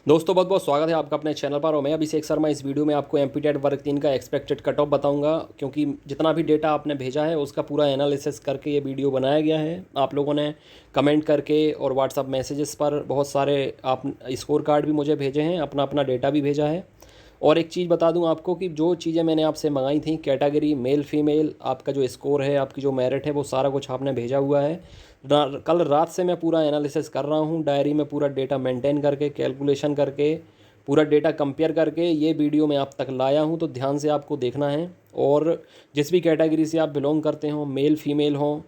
दोस्तों बहुत बहुत स्वागत है आपका अपने चैनल पर। और मैं अभिषेक शर्मा इस वीडियो में आपको एमपीटेट वर्ग 3 का एक्सपेक्टेड कट ऑफ बताऊंगा, क्योंकि जितना भी डेटा आपने भेजा है उसका पूरा एनालिसिस करके ये वीडियो बनाया गया है। आप लोगों ने कमेंट करके और व्हाट्सअप मैसेजेस पर बहुत सारे आप स्कोर कार्ड भी मुझे भेजे हैं, अपना अपना डेटा भी भेजा है। और एक चीज़ बता दूं आपको कि जो चीज़ें मैंने आपसे मंगाई थी, कैटेगरी मेल फीमेल, आपका जो स्कोर है, आपकी जो मेरिट है, वो सारा कुछ आपने भेजा हुआ है। कल रात से मैं पूरा एनालिसिस कर रहा हूँ, डायरी में पूरा डेटा मेंटेन करके, कैलकुलेशन करके, पूरा डेटा कंपेयर करके ये वीडियो मैं आप तक लाया हूँ। तो ध्यान से आपको देखना है। और जिस भी कैटेगरी से आप बिलोंग करते हो, मेल फीमेल हो,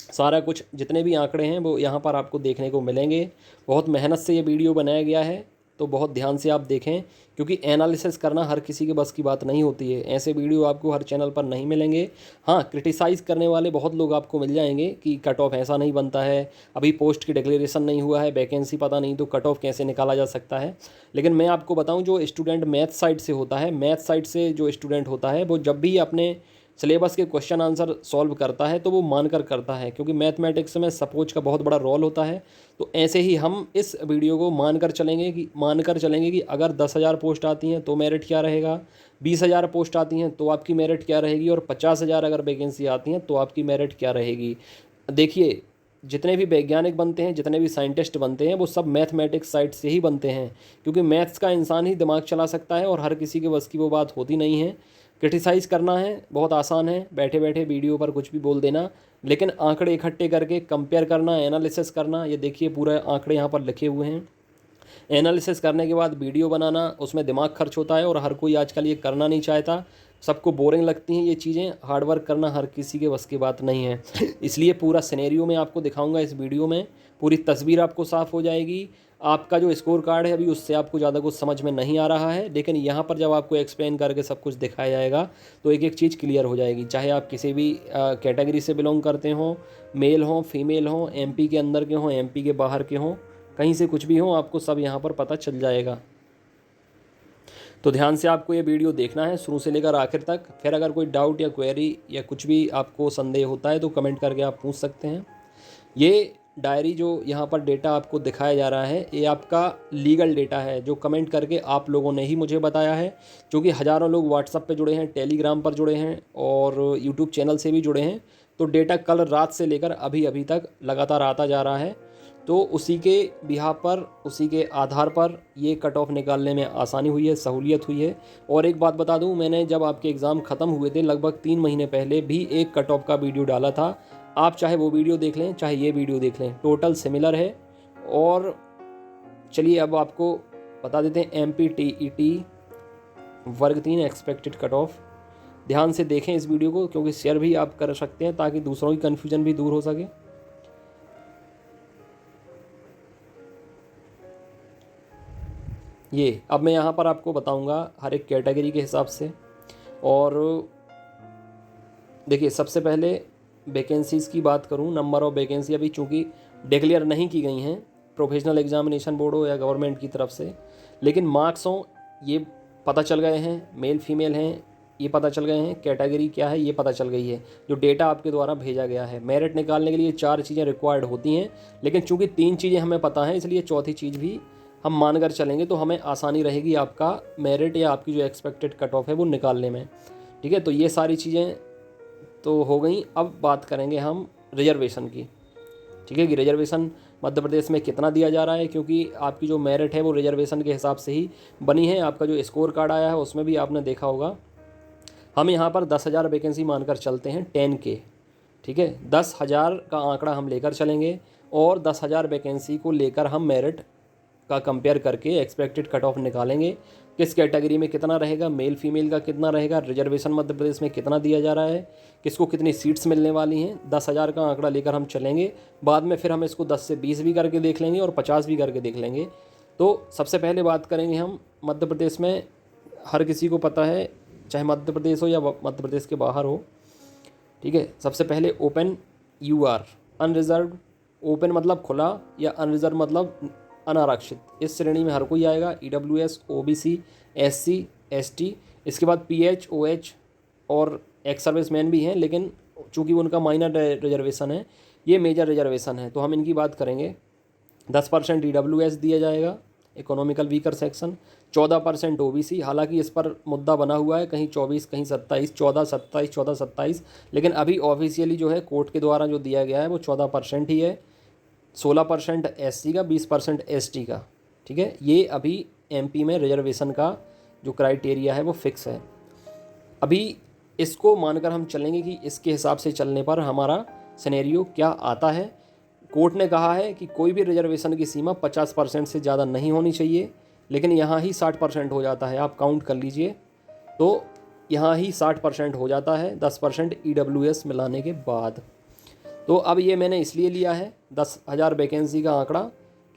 सारा कुछ जितने भी आंकड़े हैं वो यहाँ पर आपको देखने को मिलेंगे। बहुत मेहनत से ये वीडियो बनाया गया है, तो बहुत ध्यान से आप देखें, क्योंकि एनालिसिस करना हर किसी के बस की बात नहीं होती है। ऐसे वीडियो आपको हर चैनल पर नहीं मिलेंगे। हाँ, क्रिटिसाइज़ करने वाले बहुत लोग आपको मिल जाएंगे कि कट ऑफ ऐसा नहीं बनता है, अभी पोस्ट की डिक्लेरेशन नहीं हुआ है, वैकेंसी पता नहीं, तो कट ऑफ कैसे निकाला जा सकता है। लेकिन मैं आपको बताऊं, जो स्टूडेंट मैथ साइड से होता है, मैथ साइड से जो स्टूडेंट होता है, वो जब भी अपने सिलेबस के क्वेश्चन आंसर सॉल्व करता है तो वो मानकर करता है, क्योंकि मैथमेटिक्स में सपोज का बहुत बड़ा रोल होता है। तो ऐसे ही हम इस वीडियो को मानकर चलेंगे कि अगर 10,000 पोस्ट आती हैं तो मेरिट क्या रहेगा, 20,000 पोस्ट आती हैं तो आपकी मेरिट क्या रहेगी, और 50,000 अगर वैकेंसी आती हैं तो आपकी मेरिट क्या रहेगी। देखिए, जितने भी वैज्ञानिक बनते हैं, जितने भी साइंटिस्ट बनते हैं, वो सब मैथमेटिक्स साइड से ही बनते हैं, क्योंकि मैथ्स का इंसान ही दिमाग चला सकता है और हर किसी के बस की वो बात होती नहीं है। क्रिटिसाइज़ करना है बहुत आसान है, बैठे बैठे वीडियो पर कुछ भी बोल देना, लेकिन आंकड़े इकट्ठे करके कंपेयर करना, एनालिसिस करना, ये देखिए पूरे आंकड़े यहाँ पर लिखे हुए हैं। एनालिसिस करने के बाद वीडियो बनाना, उसमें दिमाग खर्च होता है और हर कोई आजकल ये करना नहीं चाहता। सबको बोरिंग लगती हैं ये चीज़ें। हार्ड वर्क करना हर किसी के बस की बात नहीं है। इसलिए पूरा सिनेरियो मैं आपको दिखाऊंगा इस वीडियो में, पूरी तस्वीर आपको साफ़ हो जाएगी। आपका जो स्कोर कार्ड है अभी उससे आपको ज़्यादा कुछ समझ में नहीं आ रहा है, लेकिन यहाँ पर जब आपको एक्सप्लेन करके सब कुछ दिखाया जाएगा तो एक एक चीज़ क्लियर हो जाएगी। चाहे आप किसी भी कैटेगरी से बिलोंग करते हों, मेल हों, फीमेल हों, एमपी के अंदर के हों, एमपी के बाहर के हों, कहीं से कुछ भी हो, आपको सब यहाँ पर पता चल जाएगा। तो ध्यान से आपको ये वीडियो देखना है शुरू से लेकर आखिर तक। फिर अगर कोई डाउट या क्वेरी या कुछ भी आपको संदेह होता है तो कमेंट करके आप पूछ सकते हैं। ये डायरी जो यहाँ पर डेटा आपको दिखाया जा रहा है, ये आपका लीगल डेटा है, जो कमेंट करके आप लोगों ने ही मुझे बताया है। क्योंकि हज़ारों लोग व्हाट्सएप पे जुड़े हैं, टेलीग्राम पर जुड़े हैं और यूट्यूब चैनल से भी जुड़े हैं। तो डेटा कल रात से लेकर अभी अभी तक लगातार आता जा रहा है। तो उसी के बिहाफ पर, उसी के आधार पर ये कट ऑफ निकालने में आसानी हुई है, सहूलियत हुई है। और एक बात बता दूं, मैंने जब आपके एग्ज़ाम ख़त्म हुए थे लगभग 3 महीने पहले भी एक कट ऑफ का वीडियो डाला था। आप चाहे वो वीडियो देख लें, चाहे ये वीडियो देख लें, टोटल सिमिलर है। और चलिए अब आपको बता देते हैं MPTET वर्ग 3 एक्सपेक्टेड कट ऑफ। ध्यान से देखें इस वीडियो को, क्योंकि शेयर भी आप कर सकते हैं ताकि दूसरों की कन्फ्यूजन भी दूर हो सके। ये अब मैं यहाँ पर आपको बताऊँगा हर एक कैटेगरी के हिसाब से। और देखिए, सबसे पहले वैकेंसीज़ की बात करूँ, नंबर ऑफ़ वैकेंसी अभी चूँकि डिक्लेयर नहीं की गई हैं, प्रोफेशनल एग्जामिनेशन बोर्ड हो या गवर्नमेंट की तरफ से, लेकिन मार्क्स हों ये पता चल गए हैं, मेल फीमेल हैं ये पता चल गए हैं, कैटेगरी क्या है ये पता चल गई है, जो डेटा आपके द्वारा भेजा गया है। मेरिट निकालने के लिए 4 चीज़ें रिक्वायर्ड होती हैं, लेकिन चूँकि 3 चीज़ें हमें पता हैं, इसलिए चौथी चीज़ भी हम मानकर चलेंगे तो हमें आसानी रहेगी आपका मेरिट या आपकी जो एक्सपेक्टेड कट ऑफ है वो निकालने में। ठीक है, तो ये सारी चीज़ें तो हो गई। अब बात करेंगे हम रिजर्वेशन की। ठीक है, कि रिजर्वेशन मध्य प्रदेश में कितना दिया जा रहा है, क्योंकि आपकी जो मेरिट है वो रिजर्वेशन के हिसाब से ही बनी है। आपका जो स्कोर कार्ड आया है उसमें भी आपने देखा होगा। हम यहाँ पर 10,000 वैकेंसी मानकर चलते हैं, 10K। ठीक है, 10,000 का आंकड़ा हम लेकर चलेंगे और 10,000 वैकेंसी को लेकर हम मेरिट का कंपेयर करके एक्सपेक्टेड कट ऑफ निकालेंगे। किस कैटेगरी में कितना रहेगा, मेल फीमेल का कितना रहेगा, रिजर्वेशन मध्य प्रदेश में कितना दिया जा रहा है, किसको कितनी सीट्स मिलने वाली हैं, 10,000 का आंकड़ा लेकर हम चलेंगे। बाद में फिर हम इसको 10 से 20 भी करके देख लेंगे और 50 भी करके देख लेंगे। तो सबसे पहले बात करेंगे हम मध्य प्रदेश में। हर किसी को पता है, चाहे मध्य प्रदेश हो या मध्य प्रदेश के बाहर हो। ठीक है, सबसे पहले ओपन UR, अनरिजर्व्ड। ओपन मतलब खुला या अनरिजर्व मतलब अनारक्षित। इस श्रेणी में हर कोई आएगा, EWS, OBC, SC, ST। इसके बाद PH, OH और एक्स सर्विसमैन भी हैं, लेकिन चूंकि उनका माइनर रिजर्वेशन है, ये मेजर रिजर्वेशन है, तो हम इनकी बात करेंगे। 10% EWS दिया जाएगा, इकोनॉमिकल वीकर सेक्शन, 14% ओबीसी। हालांकि इस पर मुद्दा बना हुआ है, कहीं 24, कहीं 27, 14, 27, 14, 27, लेकिन अभी ऑफिशियली जो है कोर्ट के द्वारा जो दिया गया है वो 14% ही है। 16% एससी का, 20% एसटी का। ठीक है, ये अभी एमपी में रिजर्वेशन का जो क्राइटेरिया है वो फिक्स है। अभी इसको मानकर हम चलेंगे कि इसके हिसाब से चलने पर हमारा सिनेरियो क्या आता है। कोर्ट ने कहा है कि कोई भी रिजर्वेशन की सीमा 50% से ज़्यादा नहीं होनी चाहिए, लेकिन यहाँ ही 60% हो जाता है। आप काउंट कर लीजिए, तो यहाँ ही 60% हो जाता है 10% ईडब्ल्यूएस मिलाने के बाद। तो अब ये मैंने इसलिए लिया है 10,000 वैकेंसी का आंकड़ा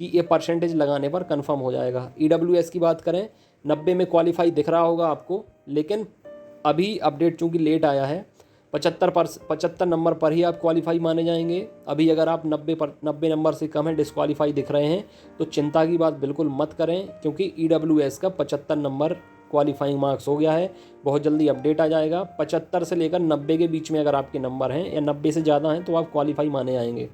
कि ये परसेंटेज लगाने पर कंफर्म हो जाएगा। ईडब्ल्यूएस की बात करें, 90 में क्वालिफाई दिख रहा होगा आपको, लेकिन अभी अपडेट चूँकि लेट आया है, 75 नंबर पर ही आप क्वालिफाई माने जाएंगे। अभी अगर आप 90 नंबर से कम है डिस्क्वालीफाई दिख रहे हैं तो चिंता की बात बिल्कुल मत करें, क्योंकि ईडब्ल्यूएस का 75 नंबर क्वालिफाइंग मार्क्स हो गया है। बहुत जल्दी अपडेट आ जाएगा। 75 से लेकर 90 के बीच में अगर आपके नंबर हैं या 90 से ज़्यादा हैं तो आप क्वालिफाई माने आएंगे।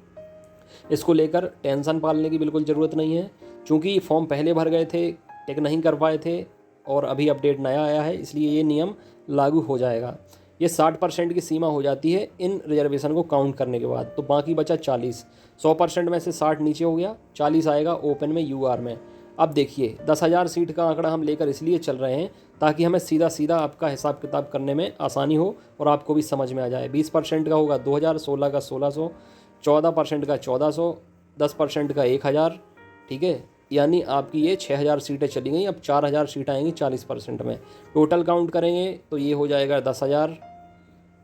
इसको लेकर टेंशन पालने की बिल्कुल ज़रूरत नहीं है, क्योंकि फॉर्म पहले भर गए थे, टिक नहीं कर पाए थे, और अभी अपडेट नया आया है, इसलिए ये नियम लागू हो जाएगा। ये 60% की सीमा हो जाती है इन रिजर्वेशन को काउंट करने के बाद। तो बाकी बचा 40। 100% में से 60 नीचे हो गया, 40 आएगा ओपन में, यूआर में। अब देखिए 10,000 सीट का आंकड़ा हम लेकर इसलिए चल रहे हैं ताकि हमें सीधा सीधा आपका हिसाब किताब करने में आसानी हो और आपको भी समझ में आ जाए। 20% का होगा 2,000, 16 का 1,600, 14% का 1,400, 10% का 1,000। ठीक है, यानी आपकी ये 6,000 सीटें चली गई। अब 4,000 सीट आएंगी 40% में। टोटल काउंट करेंगे तो ये हो जाएगा 10,000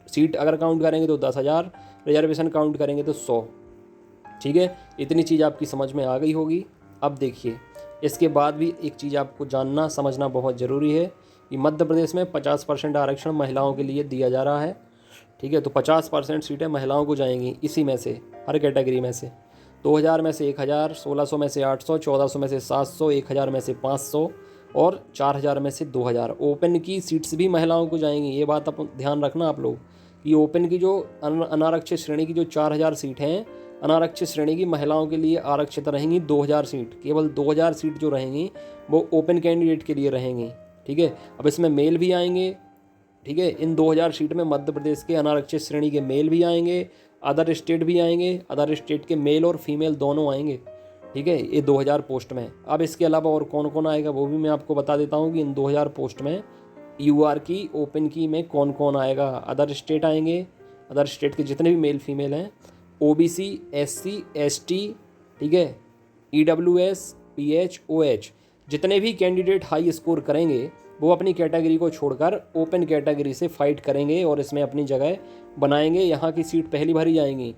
सीट। अगर काउंट करेंगे तो 10,000, रिजर्वेशन काउंट करेंगे तो 100। ठीक है, इतनी चीज़ आपकी समझ में आ गई होगी। अब देखिए, इसके बाद भी एक चीज़ आपको जानना समझना बहुत ज़रूरी है कि मध्य प्रदेश में 50% आरक्षण महिलाओं के लिए दिया जा रहा है। ठीक है, तो 50% सीटें महिलाओं को जाएंगी इसी में से, हर कैटेगरी में से। 2,000 में से 1,000, 1,600 में से 800, 1,400 में से 700, 1,000 में से 500 और 4,000 में से 2,000। ओपन की सीट्स भी महिलाओं को जाएंगी। ये बात आप ध्यान रखना आप लोग कि ओपन की जो अनारक्षित श्रेणी की जो 4,000 सीट हैं, अनारक्षित श्रेणी की महिलाओं के लिए आरक्षित रहेंगी 2,000 सीट। केवल 2,000 सीट जो रहेंगी वो ओपन कैंडिडेट के लिए रहेंगी। ठीक है, अब इसमें मेल भी आएंगे। ठीक है, इन 2,000 सीट में मध्य प्रदेश के अनारक्षित श्रेणी के मेल भी आएंगे, अदर स्टेट भी आएंगे, अदर स्टेट के मेल और फीमेल दोनों आएंगे। ठीक है, ये 2,000 पोस्ट में। अब इसके अलावा और कौन कौन आएगा वो भी मैं आपको बता देता हूँ कि इन 2,000 पोस्ट में यूआर की, ओपन की में कौन कौन आएगा। अदर स्टेट आएंगे, अदर स्टेट के जितने भी मेल फीमेल हैं, ओबीसी, एससी, एसटी, ठीक है, ईडब्ल्यूएस, पीएच, ओएच, जितने भी कैंडिडेट हाई स्कोर करेंगे वो अपनी कैटेगरी को छोड़कर ओपन कैटेगरी से फाइट करेंगे और इसमें अपनी जगह बनाएंगे। यहाँ की सीट पहली भरी जाएंगी।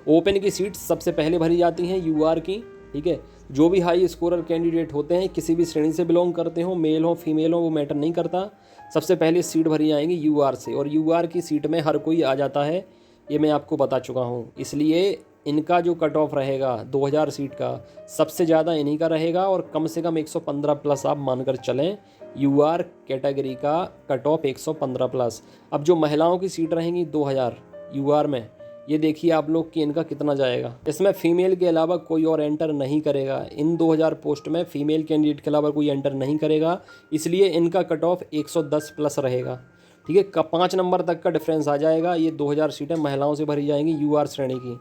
ओपन की सीट सबसे पहले भरी जाती हैं यूआर की। ठीक है, जो भी हाई स्कोरर कैंडिडेट होते हैं, किसी भी श्रेणी से बिलोंग करते हो, मेल हो फीमेल हो, वो मैटर नहीं करता, सबसे पहले सीट भरी जाएंगी यूआर से। और यूआर की सीट में हर कोई आ जाता है, ये मैं आपको बता चुका हूँ। इसलिए इनका जो कट ऑफ रहेगा 2,000 सीट का, सबसे ज़्यादा इन्हीं का रहेगा और कम से कम 115 प्लस आप मानकर चलें। यूआर कैटेगरी का कट ऑफ 115 प्लस। अब जो महिलाओं की सीट रहेंगी 2,000 यूआर में, ये देखिए आप लोग कि इनका कितना जाएगा। इसमें फीमेल के अलावा कोई और एंटर नहीं करेगा। इन 2,000 पोस्ट में फीमेल कैंडिडेट के अलावा कोई एंटर नहीं करेगा, इसलिए इनका कट ऑफ 110 प्लस रहेगा। ठीक है, 5 नंबर तक का डिफरेंस आ जाएगा। ये 2,000 सीटें महिलाओं से भरी जाएंगी यूआर श्रेणी की।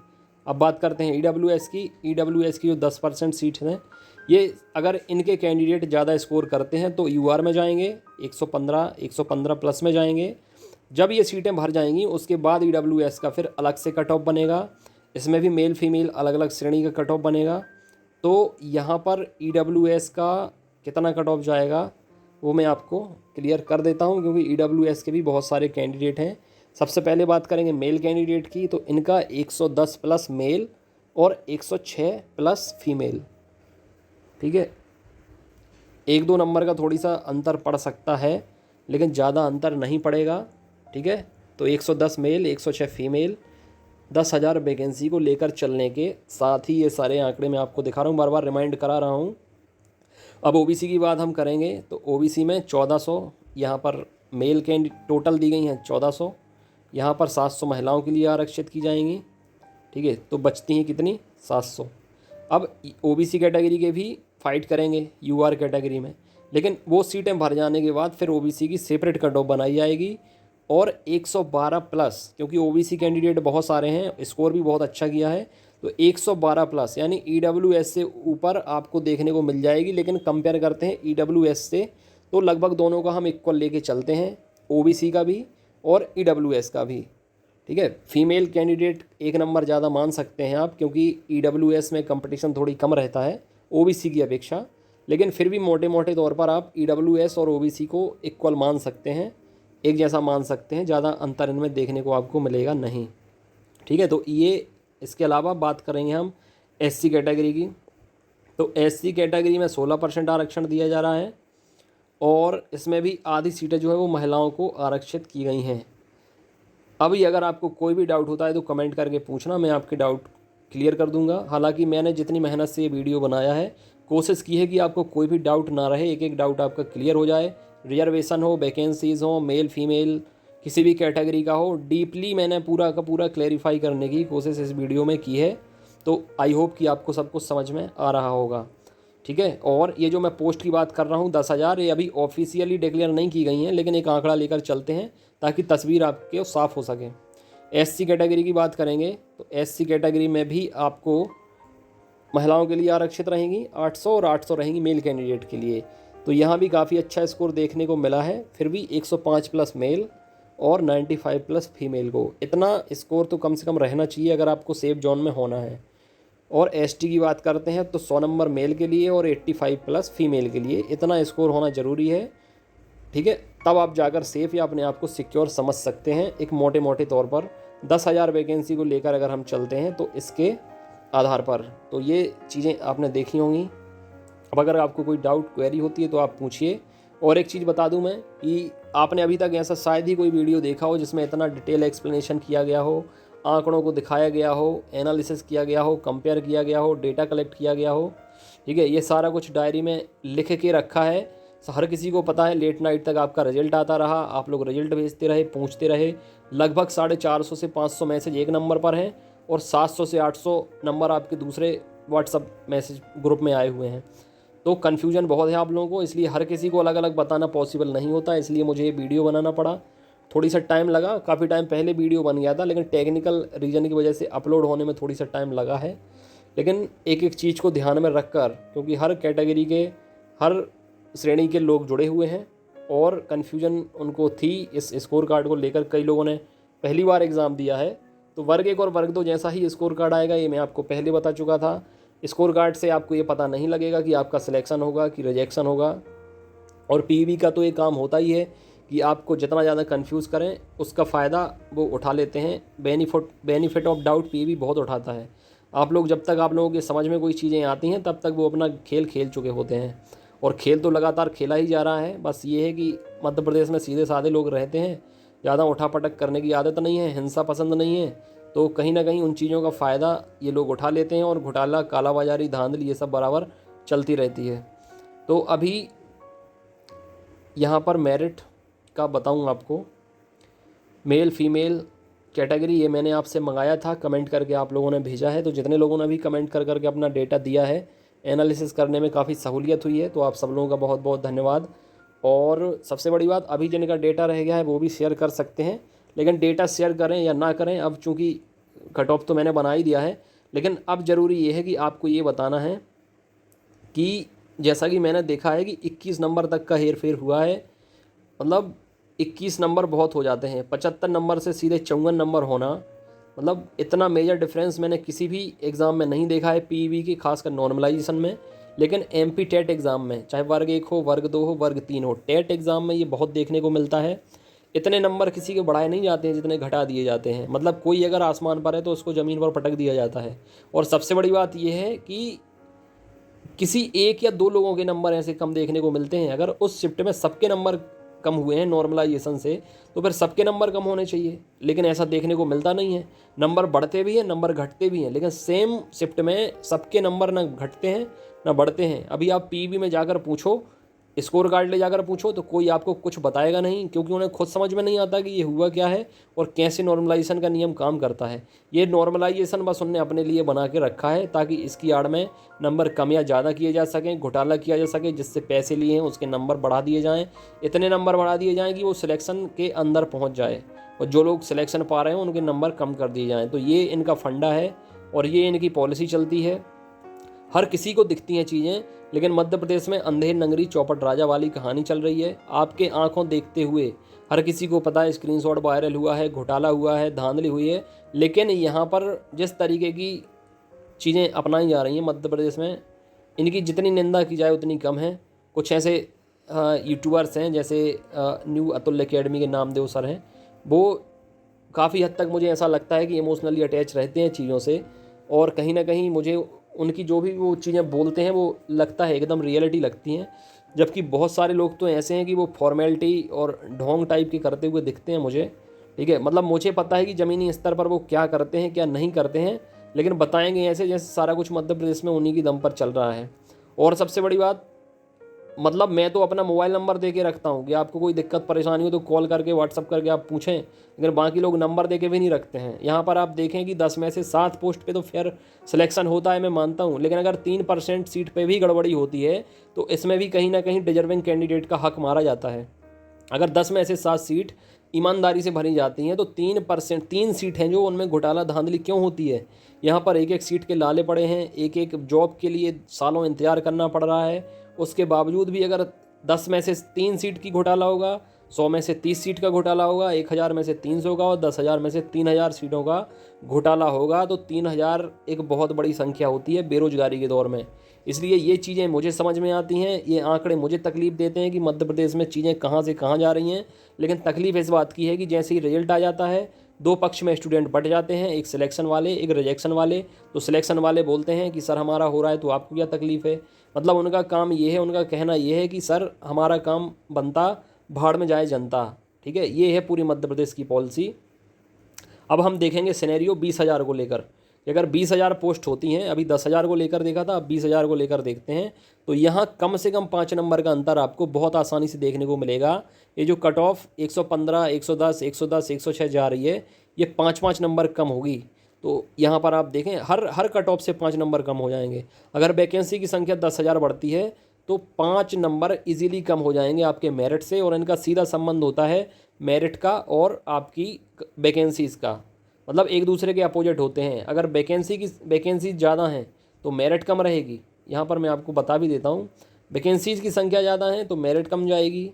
अब बात करते हैं ईडब्ल्यूएस की। ईडब्ल्यूएस की जो 10% सीट्स हैं, ये अगर इनके कैंडिडेट ज़्यादा स्कोर करते हैं तो यूआर में जाएंगे, 115 प्लस में जाएंगे। जब ये सीटें भर जाएंगी उसके बाद ईडब्ल्यूएस का फिर अलग से कट ऑफ बनेगा। इसमें भी मेल फीमेल अलग अलग श्रेणी का कट ऑफ बनेगा। तो यहाँ पर ईडब्ल्यूएस का कितना कट ऑफ जाएगा वो मैं आपको क्लियर कर देता हूँ, क्योंकि ईडब्ल्यूएस के भी बहुत सारे कैंडिडेट हैं। सबसे पहले बात करेंगे मेल कैंडिडेट की, तो इनका 110 प्लस मेल और 106 प्लस फीमेल। ठीक है, 1-2 नंबर का थोड़ी सा अंतर पड़ सकता है, लेकिन ज़्यादा अंतर नहीं पड़ेगा। ठीक है, तो 110 मेल, 106 फीमेल, 10,000 वैकेंसी को लेकर चलने के साथ ही ये सारे आंकड़े मैं आपको दिखा रहा हूँ, बार बार रिमाइंड करा रहा हूँ। अब ओबीसी की बात हम करेंगे तो ओबीसी में 1,400 यहाँ पर मेल कैंडिडेट टोटल दी गई हैं 1,400। यहाँ पर 700 महिलाओं के लिए आरक्षित की जाएंगी। ठीक है, तो बचती हैं कितनी, 700। अब ओबीसी कैटेगरी के भी फाइट करेंगे यूआर कैटेगरी में, लेकिन वो सीटें भर जाने के बाद फिर ओबीसी की सेपरेट कट ऑफ बनाई जाएगी और 112 प्लस, क्योंकि ओबीसी कैंडिडेट बहुत सारे हैं, स्कोर भी बहुत अच्छा किया है, तो 112 प्लस यानी ईडब्ल्यूएस से ऊपर आपको देखने को मिल जाएगी। लेकिन कंपेयर करते हैं ईडब्ल्यूएस से तो लगभग दोनों का हम इक्वल लेके चलते हैं, ओबीसी का भी और ईडब्ल्यूएस का भी। ठीक है, फीमेल कैंडिडेट एक नंबर ज़्यादा मान सकते हैं आप, क्योंकि ईडब्ल्यूएस में कंपटीशन थोड़ी कम रहता है ओबीसी की अपेक्षा, लेकिन फिर भी मोटे मोटे तौर पर आप ईडब्ल्यूएस और ओबीसी को इक्वल मान सकते हैं, एक जैसा मान सकते हैं, ज़्यादा अंतर इनमें देखने को आपको मिलेगा नहीं। ठीक है, तो ये इसके अलावा बात करेंगे हम एससी कैटेगरी की। तो एससी कैटेगरी में 16% आरक्षण दिया जा रहा है और इसमें भी आधी सीटें जो है वो महिलाओं को आरक्षित की गई हैं। अभी अगर आपको कोई भी डाउट होता है तो कमेंट करके पूछना, मैं आपके डाउट क्लियर कर दूंगा। हालांकि मैंने जितनी मेहनत से ये वीडियो बनाया है, कोशिश की है कि आपको कोई भी डाउट ना रहे, एक एक डाउट आपका क्लियर हो जाए। रिजर्वेशन हो, वैकेंसीज़ हो, मेल फीमेल किसी भी कैटेगरी का हो, डीपली मैंने पूरा का पूरा क्लैरिफाई करने की कोशिश इस वीडियो में की है। तो आई होप कि आपको सब कुछ समझ में आ रहा होगा। ठीक है, और ये जो मैं पोस्ट की बात कर रहा हूँ 10,000, ये अभी ऑफिशियली डिक्लेयर नहीं की गई हैं, लेकिन एक आंकड़ा लेकर चलते हैं ताकि तस्वीर आपके साफ़ हो सके। एससी कैटेगरी की बात करेंगे तो एससी कैटेगरी में भी आपको महिलाओं के लिए आरक्षित रहेंगी 800 और 800 रहेंगी मेल कैंडिडेट के लिए। तो यहाँ भी काफ़ी अच्छा स्कोर देखने को मिला है, फिर भी 105 प्लस मेल और 95 प्लस फीमेल को। इतना स्कोर तो कम से कम रहना चाहिए अगर आपको सेफ जोन में होना है। और एसटी की बात करते हैं तो 100 नंबर मेल के लिए और 85 प्लस फीमेल के लिए इतना स्कोर होना ज़रूरी है। ठीक है, तब आप जाकर सेफ या अपने आप को सिक्योर समझ सकते हैं। एक मोटे मोटे तौर पर 10,000 वैकेंसी को लेकर अगर हम चलते हैं तो इसके आधार पर तो ये चीज़ें आपने देखी होंगी। अब अगर आपको कोई डाउट क्वेरी होती है तो आप पूछिए। और एक चीज़ बता दूं मैं कि आपने अभी तक ऐसा शायद ही कोई वीडियो देखा हो जिसमें इतना डिटेल एक्सप्लेनेशन किया गया हो, आंकड़ों को दिखाया गया हो, एनालिसिस किया गया हो, कंपेयर किया गया हो, डेटा कलेक्ट किया गया हो। ठीक है, ये सारा कुछ डायरी में लिख के रखा है, हर किसी को पता है। लेट नाइट तक आपका रिजल्ट आता रहा, आप लोग रिजल्ट भेजते रहे, पूछते रहे। लगभग 450 से 500 मैसेज एक नंबर पर हैं और 700 से 800 नंबर आपके दूसरे व्हाट्सअप मैसेज ग्रुप में आए हुए हैं। तो कन्फ्यूजन बहुत है आप लोगों को, इसलिए हर किसी को अलग अलग बताना पॉसिबल नहीं होता, इसलिए मुझे ये वीडियो बनाना पड़ा। थोड़ी सा टाइम लगा, काफ़ी टाइम पहले वीडियो बन गया था, लेकिन टेक्निकल रीज़न की वजह से अपलोड होने में थोड़ी सा टाइम लगा है। लेकिन एक एक चीज़ को ध्यान में रखकर, क्योंकि हर कैटेगरी के हर श्रेणी के लोग जुड़े हुए हैं और कन्फ्यूजन उनको थी इस स्कोर कार्ड को लेकर। कई लोगों ने पहली बार एग्ज़ाम दिया है, तो वर्ग 1 और वर्ग 2 जैसा ही स्कोर कार्ड आएगा, ये मैं आपको पहले बता चुका था। स्कोर कार्ड से आपको ये पता नहीं लगेगा कि आपका सिलेक्शन होगा कि रिजेक्शन होगा। और पीवी का तो ये काम होता ही है कि आपको जितना ज़्यादा कंफ्यूज करें उसका फ़ायदा वो उठा लेते हैं। बेनिफिट ऑफ डाउट पीवी बहुत उठाता है। आप लोग जब तक आप लोगों के समझ में कोई चीज़ें आती हैं तब तक वो अपना खेल खेल चुके होते हैं, और खेल तो लगातार खेला ही जा रहा है। बस ये है कि मध्य प्रदेश में सीधे साधे लोग रहते हैं, ज़्यादा उठापटक करने की आदत नहीं है, हिंसा पसंद नहीं है, तो कहीं ना कहीं उन चीज़ों का फ़ायदा ये लोग उठा लेते हैं और घोटाला, कालाबाजारी, धांधली ये सब बराबर चलती रहती है। तो अभी यहाँ पर मेरिट का बताऊँ आपको, मेल फीमेल कैटेगरी ये मैंने आपसे मंगाया था, कमेंट करके आप लोगों ने भेजा है। तो जितने लोगों ने भी कमेंट कर करके अपना डेटा दिया है, एनालिसिस करने में काफ़ी सहूलियत हुई है, तो आप सब लोगों का बहुत बहुत धन्यवाद। और सबसे बड़ी बात, अभी जिनका डेटा रह गया है वो भी शेयर कर सकते हैं, लेकिन डेटा शेयर करें या ना करें, अब चूँकि कट ऑफ तो मैंने बना ही दिया है, लेकिन अब ज़रूरी ये है कि आपको ये बताना है कि जैसा कि मैंने देखा है कि 21 नंबर तक का हेर फेर हुआ है। मतलब 21 नंबर बहुत हो जाते हैं, 75 नंबर से सीधे 54 नंबर होना, मतलब इतना मेजर डिफरेंस मैंने किसी भी एग्ज़ाम में नहीं देखा है पीवी की, खासकर नॉर्मलाइजेशन में। लेकिन एमपी टेट एग्ज़ाम में, चाहे वर्ग 1 हो, वर्ग 2 हो, वर्ग 3 हो, टेट एग्ज़ाम में ये बहुत देखने को मिलता है। इतने नंबर किसी के बढ़ाए नहीं जाते हैं जितने घटा दिए जाते हैं। मतलब कोई अगर आसमान पर है तो उसको ज़मीन पर पटक दिया जाता है। और सबसे बड़ी बात यह है कि किसी एक या दो लोगों के नंबर ऐसे कम देखने को मिलते हैं। अगर उस शिफ्ट में सबके नंबर कम हुए हैं नॉर्मलाइजेशन से, तो फिर सबके नंबर कम होने चाहिए, लेकिन ऐसा देखने को मिलता नहीं है। नंबर बढ़ते भी हैं, नंबर घटते भी हैं, लेकिन सेम शिफ्ट में सबके नंबर ना घटते हैं ना बढ़ते हैं। अभी आप पीवी में जाकर पूछो, स्कोर कार्ड ले जाकर पूछो तो कोई आपको कुछ बताएगा नहीं, क्योंकि उन्हें खुद समझ में नहीं आता कि ये हुआ क्या है और कैसे नॉर्मलाइजेशन का नियम काम करता है। ये नॉर्मलाइजेशन बस उनने अपने लिए बना के रखा है ताकि इसकी आड़ में नंबर कम या ज़्यादा किए जा सकें, घोटाला किया जा सके, जिससे पैसे लिए हैं उसके नंबर बढ़ा दिए जाएँ, इतने नंबर बढ़ा दिए जाएँ कि वो सिलेक्शन के अंदर पहुँच जाए और जो लोग सिलेक्शन पा रहे हैं उनके नंबर कम कर दिए जाएँ। तो ये इनका फंडा है और ये इनकी पॉलिसी चलती है। हर किसी को दिखती हैं चीज़ें, लेकिन मध्य प्रदेश में अंधेर नंगरी चौपट राजा वाली कहानी चल रही है। आपके आंखों देखते हुए हर किसी को पता है, स्क्रीनशॉट वायरल हुआ है, घोटाला हुआ है, धांधली हुई है, लेकिन यहाँ पर जिस तरीके की चीज़ें अपनाई जा रही हैं मध्य प्रदेश में, इनकी जितनी निंदा की जाए उतनी कम है। कुछ ऐसे यूट्यूबर्स हैं जैसे न्यू अतुल एकेडमी के नामदेव सर हैं, वो काफ़ी हद तक मुझे ऐसा लगता है कि इमोशनली अटैच रहते हैं चीज़ों से, और कहीं ना कहीं मुझे उनकी जो भी वो चीज़ें बोलते हैं वो लगता है एकदम रियलिटी लगती हैं। जबकि बहुत सारे लोग तो ऐसे हैं कि वो फॉर्मेलिटी और ढोंग टाइप के करते हुए दिखते हैं मुझे, ठीक है। मतलब मुझे पता है कि ज़मीनी स्तर पर वो क्या करते हैं क्या नहीं करते हैं, लेकिन बताएंगे ऐसे जैसे सारा कुछ मध्य प्रदेश में उन्हीं की दम पर चल रहा है। और सबसे बड़ी बात, मतलब मैं तो अपना मोबाइल नंबर दे के रखता हूँ कि आपको कोई दिक्कत परेशानी हो तो कॉल करके व्हाट्सअप करके आप पूछें, लेकिन बाकी लोग नंबर दे के भी नहीं रखते हैं। यहाँ पर आप देखें कि 10 में से 7 पोस्ट पे तो फेयर सिलेक्शन होता है, मैं मानता हूँ, लेकिन अगर 3% सीट पे भी गड़बड़ी होती है तो इसमें भी कहीं ना कहीं डिजर्विंग कैंडिडेट का हक मारा जाता है। अगर 10 में से 7 सीट ईमानदारी से भरी जाती हैं तो 3 सीट हैं जो उनमें घोटाला धांधली क्यों होती है। यहाँ पर एक एक सीट के लाले पड़े हैं, एक एक जॉब के लिए सालों इंतजार करना पड़ रहा है। उसके बावजूद भी अगर 10 में से 3 सीट की घोटाला होगा, 100 में से 30 सीट का घोटाला होगा, 1000 में से 300 का और 10,000 में से 3000 सीटों का घोटाला होगा, तो 3000 एक बहुत बड़ी संख्या होती है बेरोजगारी के दौर में। इसलिए ये चीज़ें मुझे समझ में आती हैं, ये आंकड़े मुझे तकलीफ़ देते हैं कि मध्य प्रदेश में चीज़ें कहाँ से कहाँ जा रही हैं। लेकिन तकलीफ़ इस बात की है कि जैसे ही रिजल्ट आ जाता है, 2 पक्ष में स्टूडेंट बट जाते हैं, एक सिलेक्शन वाले एक रिजेक्शन वाले। तो सिलेक्शन वाले बोलते हैं कि सर हमारा हो रहा है तो आपको क्या तकलीफ़ है। मतलब उनका काम ये है, उनका कहना ये है कि सर हमारा काम बनता, भाड़ में जाए जनता, ठीक है। ये है पूरी मध्य प्रदेश की पॉलिसी। अब हम देखेंगे सिनेरियो 20,000 को लेकर कि अगर 20,000 पोस्ट होती हैं, अभी 10,000 को लेकर देखा था, अब 20,000 को लेकर देखते हैं, तो यहाँ कम से कम 5 नंबर का अंतर आपको बहुत आसानी से देखने को मिलेगा। ये जो कट ऑफ 115, 110, 110, 106 जा रही है, ये 5-5 नंबर कम होगी। तो यहाँ पर आप देखें हर कट ऑफ से 5 नंबर कम हो जाएंगे। अगर वैकेंसी की संख्या 10,000 बढ़ती है तो 5 नंबर इजीली कम हो जाएंगे आपके मेरिट से, और इनका सीधा संबंध होता है मेरिट का और आपकी वैकेंसीज़ का। मतलब एक दूसरे के अपोजिट होते हैं। अगर वैकेंसी ज़्यादा हैं तो मेरिट कम रहेगी। यहाँ पर मैं आपको बता भी देता हूँ, वैकेंसीज़ की संख्या ज़्यादा है तो मेरिट कम जाएगी,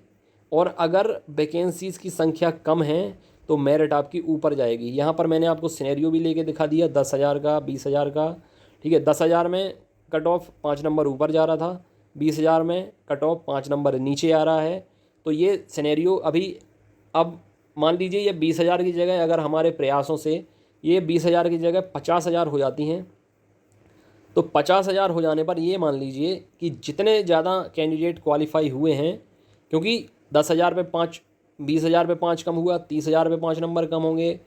और अगर वैकेंसीज़ की संख्या कम है तो मेरिट आपकी ऊपर जाएगी। यहाँ पर मैंने आपको सिनेरियो भी लेके दिखा दिया 10,000 का, 20,000 का, ठीक है। 10,000 में कट ऑफ 5 नंबर ऊपर जा रहा था, 20,000 में कट ऑफ 5 नंबर नीचे आ रहा है। तो ये सिनेरियो अभी, अब मान लीजिए ये 20,000 की जगह अगर हमारे प्रयासों से ये 20,000 की जगह 50,000 हो जाती हैं, तो 50,000 हो जाने पर ये मान लीजिए कि जितने ज़्यादा कैंडिडेट क्वालिफाई हुए हैं, क्योंकि 10,000 पे 5, 20,000 पे 5 कम हुआ, 30,000 पे 5 नंबर कम होंगे,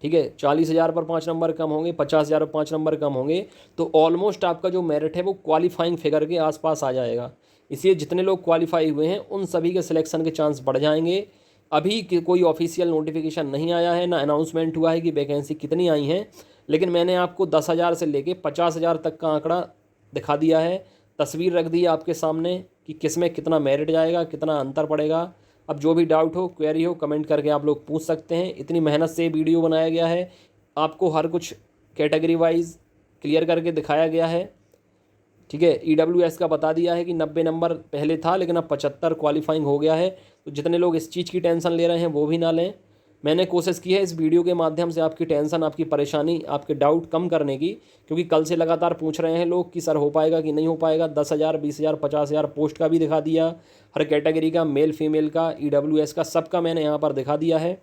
ठीक है, 40,000 पर 5 नंबर कम होंगे, 50,000 पर 5 नंबर कम होंगे, तो ऑलमोस्ट आपका जो मेरिट है वो क्वालिफाइंग फिगर के आसपास आ जाएगा। इसलिए जितने लोग क्वालिफाई हुए हैं उन सभी के सिलेक्शन के चांस बढ़ जाएंगे। अभी कोई ऑफिशियल नोटिफिकेशन नहीं आया है, ना अनाउंसमेंट हुआ है कि वैकेंसी कितनी आई हैं, लेकिन मैंने आपको 10,000 से लेके 50,000 तक का आंकड़ा दिखा दिया है, तस्वीर रख दी है आपके सामने कि किस में कितना मेरिट जाएगा, कितना अंतर पड़ेगा। अब जो भी डाउट हो, क्वेरी हो, कमेंट करके आप लोग पूछ सकते हैं। इतनी मेहनत से वीडियो बनाया गया है, आपको हर कुछ कैटेगरी वाइज क्लियर करके दिखाया गया है, ठीक है। EWS का बता दिया है कि 90 नंबर पहले था लेकिन अब 75 क्वालिफाइंग हो गया है। तो जितने लोग इस चीज़ की टेंशन ले रहे हैं वो भी ना लें। मैंने कोशिश की है इस वीडियो के माध्यम से आपकी टेंशन, आपकी परेशानी, आपके डाउट कम करने की, क्योंकि कल से लगातार पूछ रहे हैं लोग कि सर हो पाएगा कि नहीं हो पाएगा। 10,000, 20,000, 50,000 पोस्ट का भी दिखा दिया, हर कैटेगरी का, मेल फीमेल का, EWS का, सबका मैंने यहाँ पर दिखा दिया है।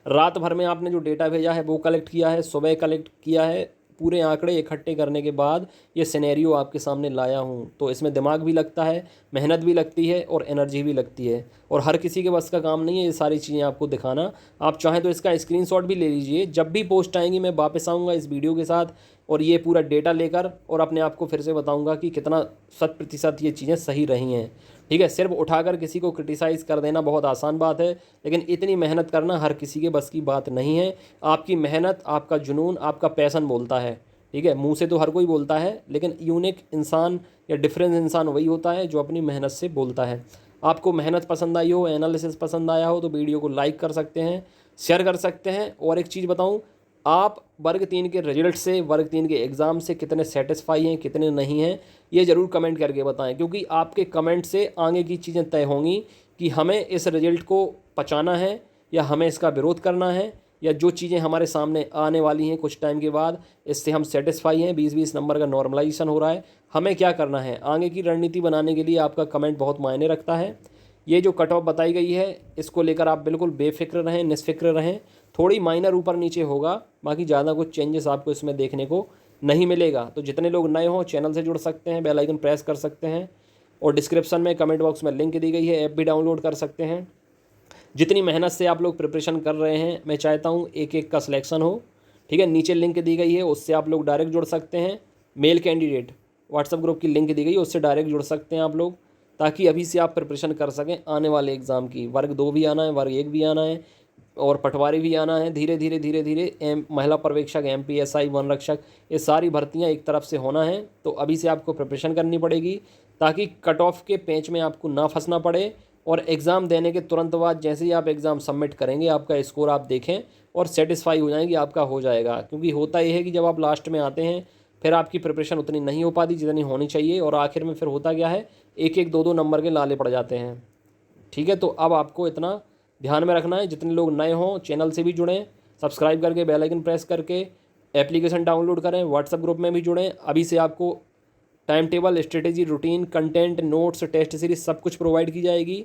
रात भर में आपने जो डेटा भेजा है वो कलेक्ट किया है, सुबह कलेक्ट किया है, पूरे आंकड़े इकट्ठे करने के बाद ये सिनेरियो आपके सामने लाया हूँ। तो इसमें दिमाग भी लगता है, मेहनत भी लगती है और एनर्जी भी लगती है, और हर किसी के बस का काम नहीं है ये सारी चीज़ें आपको दिखाना। आप चाहें तो इसका स्क्रीनशॉट भी ले लीजिए, जब भी पोस्ट आएंगी मैं वापस आऊँगा इस वीडियो के साथ और ये पूरा डेटा लेकर, और अपने आप को फिर से बताऊँगा कि कितना 100% ये चीज़ें सही रही हैं, ठीक है। सिर्फ उठाकर किसी को क्रिटिसाइज़ कर देना बहुत आसान बात है, लेकिन इतनी मेहनत करना हर किसी के बस की बात नहीं है। आपकी मेहनत, आपका जुनून, आपका पैशन बोलता है। ठीक है, मुंह से तो हर कोई बोलता है, लेकिन यूनिक इंसान या डिफरेंस इंसान वही होता है जो अपनी मेहनत से बोलता है। आपको मेहनत पसंद आई हो, एनालिसिस पसंद आया हो, तो वीडियो को लाइक कर सकते हैं, शेयर कर सकते हैं। और एक चीज़ बताऊँ, आप वर्ग 3 के रिजल्ट से, वर्ग 3 के एग्ज़ाम से कितने सेटिस्फाई हैं, कितने नहीं हैं, ये ज़रूर कमेंट करके बताएं, क्योंकि आपके कमेंट से आगे की चीज़ें तय होंगी कि हमें इस रिजल्ट को पचाना है या हमें इसका विरोध करना है, या जो चीज़ें हमारे सामने आने वाली हैं कुछ टाइम के बाद, इससे हम सेटिस्फाई हैं, 20-20 नंबर का नॉर्मलाइजेशन हो रहा है, हमें क्या करना है। आगे की रणनीति बनाने के लिए आपका कमेंट बहुत मायने रखता है। ये जो कट ऑफ बताई गई है, इसको लेकर आप बिल्कुल बेफिक्र रहें, निष्फिक्र रहें। थोड़ी माइनर ऊपर नीचे होगा, बाकी ज़्यादा कुछ चेंजेस आपको इसमें देखने को नहीं मिलेगा। तो जितने लोग नए हों चैनल से जुड़ सकते हैं, बेल आइकन प्रेस कर सकते हैं, और डिस्क्रिप्शन में कमेंट बॉक्स में लिंक दी गई है, ऐप भी डाउनलोड कर सकते हैं। जितनी मेहनत से आप लोग प्रिपरेशन कर रहे हैं, मैं चाहता हूँ एक एक का सिलेक्शन हो। ठीक है, नीचे लिंक दी गई है, उससे आप लोग डायरेक्ट जुड़ सकते हैं। मेल कैंडिडेट व्हाट्सएप ग्रुप की लिंक दी गई है, उससे डायरेक्ट जुड़ सकते हैं आप लोग, ताकि अभी से आप प्रिपरेशन कर सकें आने वाले एग्ज़ाम की। वर्ग 2 भी आना है, वर्ग 1 भी आना है, और पटवारी भी आना है। धीरे धीरे धीरे धीरे महिला पर्यवेक्षक, MPSI, वन रक्षक, ये सारी भर्तियां एक तरफ से होना है। तो अभी से आपको प्रिपरेशन करनी पड़ेगी, ताकि कट ऑफ के पेंच में आपको ना फंसना पड़े, और एग्ज़ाम देने के तुरंत बाद जैसे ही आप एग्ज़ाम सबमिट करेंगे, आपका स्कोर आप देखें और सेटिस्फाई हो जाएंगे, आपका हो जाएगा। क्योंकि होता यह है कि जब आप लास्ट में आते हैं, फिर आपकी प्रिपरेशन उतनी नहीं हो पाती जितनी होनी चाहिए, और आखिर में फिर होता क्या है, 1-1, 2-2 नंबर के लाले पड़ जाते हैं। ठीक है, तो अब आपको इतना ध्यान में रखना है। जितने लोग नए हों चैनल से भी जुड़ें, सब्सक्राइब करके बेल आइकन प्रेस करके एप्लीकेशन डाउनलोड करें, व्हाट्सएप ग्रुप में भी जुड़ें। अभी से आपको time table, strategy, routine, content, notes, test series सब कुछ प्रोवाइड की जाएगी,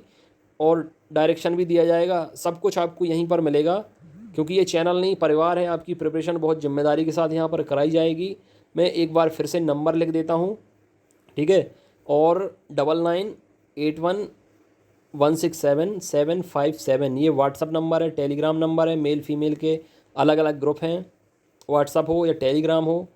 और डायरेक्शन भी दिया जाएगा। सब कुछ आपको यहीं पर मिलेगा, क्योंकि ये चैनल नहीं, परिवार है। आपकी प्रिपरेशन बहुत जिम्मेदारी के साथ यहाँ पर कराई जाएगी। मैं एक बार फिर से नंबर लिख देता हूँ, ठीक है, और 9981616757 ये व्हाट्सअप नंबर है, टेलीग्राम नंबर है। मेल फीमेल के अलग अलग ग्रुप हैं, व्हाट्सअप हो या टेलीग्राम हो,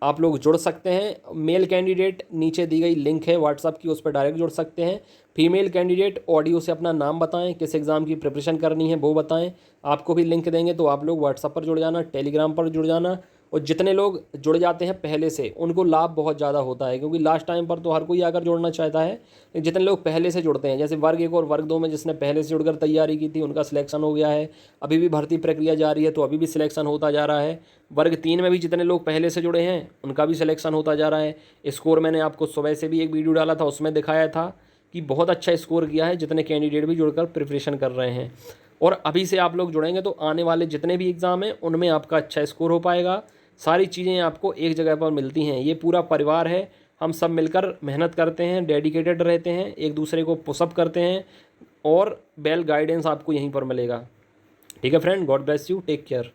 आप लोग जुड़ सकते हैं। मेल कैंडिडेट नीचे दी गई लिंक है व्हाट्सअप की, उस पर डायरेक्ट जुड़ सकते हैं। फीमेल कैंडिडेट ऑडियो से अपना नाम बताएं, किस एग्ज़ाम की प्रिपरेशन करनी है वो बताएं, आपको भी लिंक देंगे। तो आप लोग व्हाट्सअप पर जुड़ जाना, टेलीग्राम पर जुड़ जाना। और जितने लोग जुड़ जाते हैं पहले से, उनको लाभ बहुत ज़्यादा होता है, क्योंकि लास्ट टाइम पर तो हर कोई आकर जुड़ना चाहता है, लेकिन जितने लोग पहले से जुड़ते हैं, जैसे वर्ग 1 और वर्ग 2 में जिसने पहले से जुड़कर तैयारी की थी, उनका सिलेक्शन हो गया है। अभी भी भर्ती प्रक्रिया जारी है, तो अभी भी सिलेक्शन होता जा रहा है। वर्ग 3 में भी जितने लोग पहले से जुड़े हैं, उनका भी सिलेक्शन होता जा रहा है। स्कोर मैंने आपको सुबह से भी एक वीडियो डाला था, उसमें दिखाया था कि बहुत अच्छा स्कोर किया है जितने कैंडिडेट भी जुड़कर प्रिपरेशन कर रहे हैं। और अभी से आप लोग जुड़ेंगे तो आने वाले जितने भी एग्ज़ाम हैं उनमें आपका अच्छा स्कोर हो पाएगा। सारी चीज़ें आपको एक जगह पर मिलती हैं। ये पूरा परिवार है, हम सब मिलकर मेहनत करते हैं, डेडिकेटेड रहते हैं, एक दूसरे को पुशअप करते हैं, और वेल गाइडेंस आपको यहीं पर मिलेगा। ठीक है friend, God bless you, take care.